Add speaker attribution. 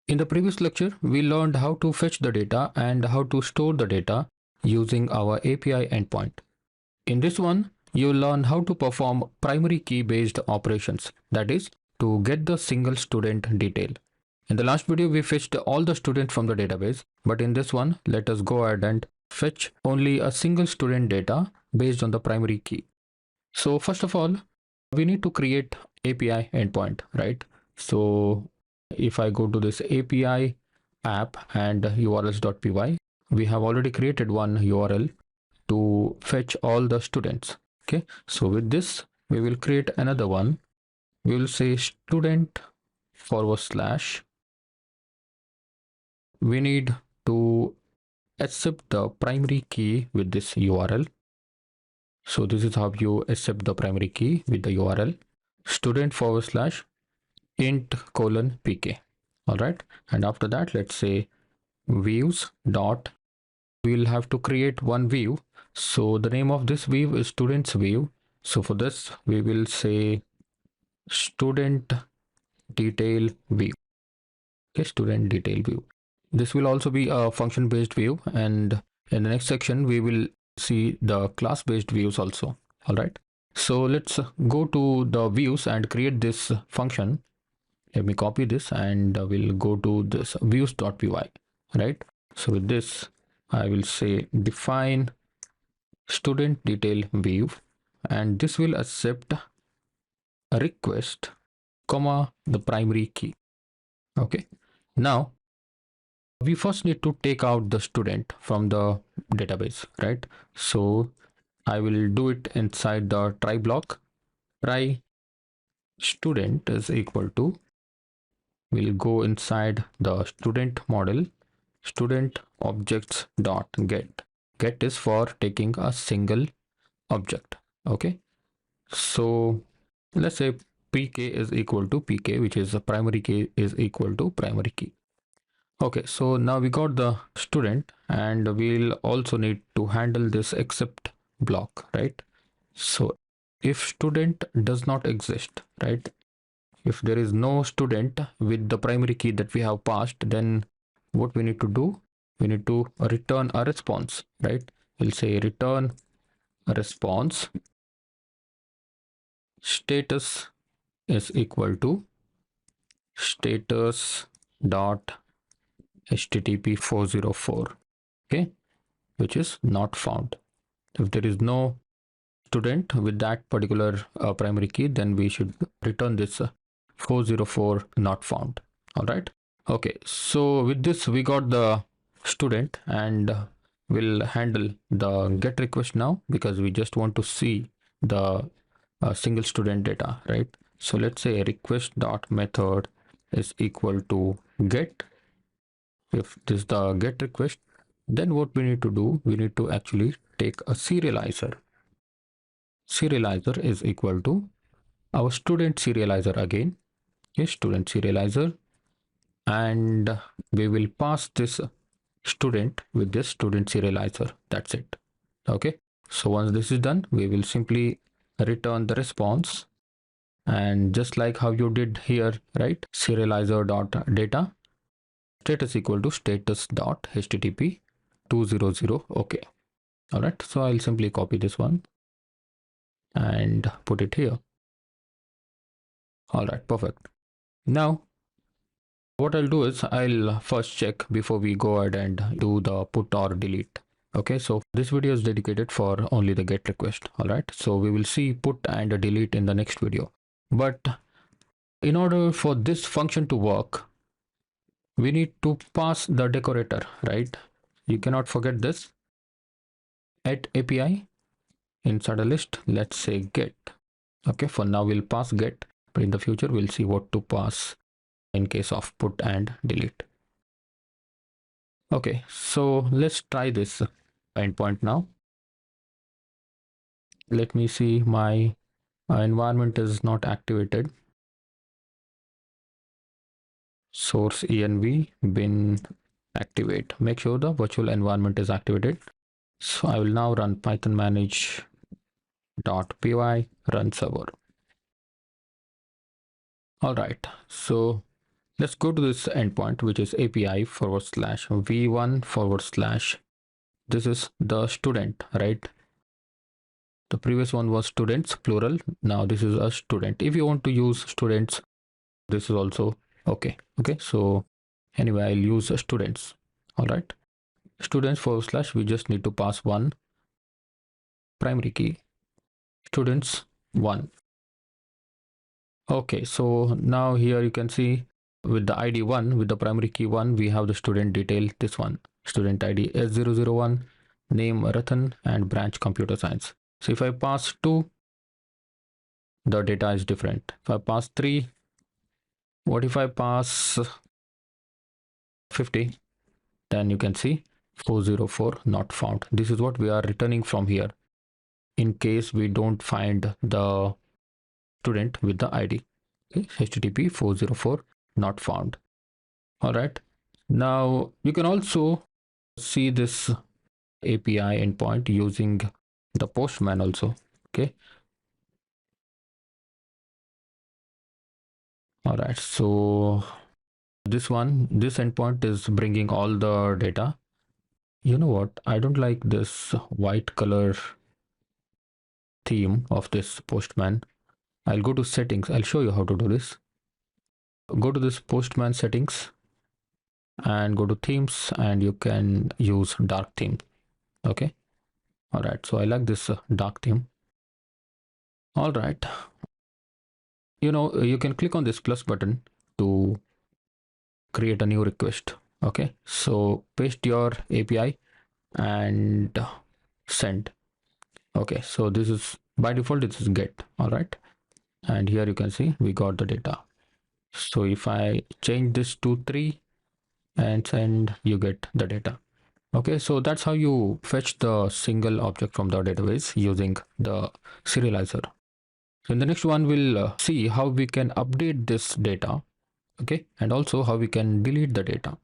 Speaker 1: In the previous lecture, we learned how to fetch the data and how to store the data using our API endpoint. In this one, you'll learn how to perform primary key based operations, that is, to get the single student detail. In the last video, we fetched all the students from the database, but in this one, let us go ahead and fetch only a single student data based on the primary key. So first of all, we need to create API endpoint, right? So if I go to this API app and urls.py, we have already created one URL to fetch all the students. Okay, so with this, we will create another one. We will say student / we need to accept the primary key with this URL. So this is how you accept the primary key with the URL student / int::pk. All right, and after that, let's say views dot, we'll have to create one view. So the name of this view is students view. So for this, we will say student detail view. Okay, student detail view. This will also be a function based view, and in the next section we will see the class based views also. All right, so let's go to the views and create this function. Let me copy this and we'll go to this views.py, right? So with this, I will say define student detail view, and this will accept a request, comma, the primary key. Okay, now we first need to take out the student from the database, right? So I will do it inside the try block. Try student is equal to, we'll go inside the student model, student objects dot get. Get is for taking a single object. Okay, so let's say pk is equal to pk, which is the primary key, is equal to primary key. Okay, so now we got the student, and we'll also need to handle this except block, right? So if student does not exist, right, if there is no student with the primary key that we have passed, then what we need to do, we need to return a response, right? We'll say return a response status is equal to status dot http 404, okay, which is not found. If there is no student with that particular primary key, then we should return this 404 not found. All right, okay, so with this we got the student, and we'll handle the get request now, because we just want to see the single student data, right? So let's say request dot method is equal to get. If this is the get request, then what we need to do, we need to actually take a serializer. Serializer is equal to our student serializer again. Okay, student serializer, and we will pass this student with this student serializer. That's it. Okay, so once this is done, we will simply return the response, and just like how you did here, right? Serializer dot data status equal to status dot http 200. Okay, all right, so I'll simply copy this one and put it here. All right, perfect. Now what I'll do is I'll first check before we go ahead and do the put or delete. Okay, so this video is dedicated for only the get request. All right, so we will see put and delete in the next video. But in order for this function to work, we need to pass the decorator, right? You cannot forget this. At API inside a list, let's say get. Okay, for now we'll pass get, but in the future we'll see what to pass in case of put and delete. Okay, so let's try this endpoint now. Let me see, my environment is not activated. Source env bin activate. Make sure the virtual environment is activated. So I will now run python manage.py run server. All right, so let's go to this endpoint, which is API / v1 / this is the student, right? The previous one was students plural. Now this is a student. If you want to use students, this is also okay. Okay, so anyway, I'll use students. All right, students / we just need to pass one primary key, students 1. Okay, so now here you can see with the ID 1, with the primary key 1, we have the student detail, this one, student ID S001, name Ratan, and branch computer science. So if I pass 2, the data is different. If I pass 3, what if I pass 50? Then you can see 404 not found. This is what we are returning from here in case we don't find the student with the ID. Okay, HTTP 404 not found. All right. Now you can also see this API endpoint using the Postman also. Okay. All right. So this endpoint is bringing all the data. You know what? I don't like this white color theme of this Postman. I'll go to settings. I'll show you how to do this. Go to this Postman settings and go to themes, and you can use dark theme. Okay. All right. So I like this dark theme. All right. You can click on this plus button to create a new request. Okay. So paste your API and send. Okay. So this is by default, this is get. All right. And here you can see we got the data. So if I change this to 3 and send, you get the data. Okay, so that's how you fetch the single object from the database using the serializer. So in the next one, we'll see how we can update this data, okay, and also how we can delete the data.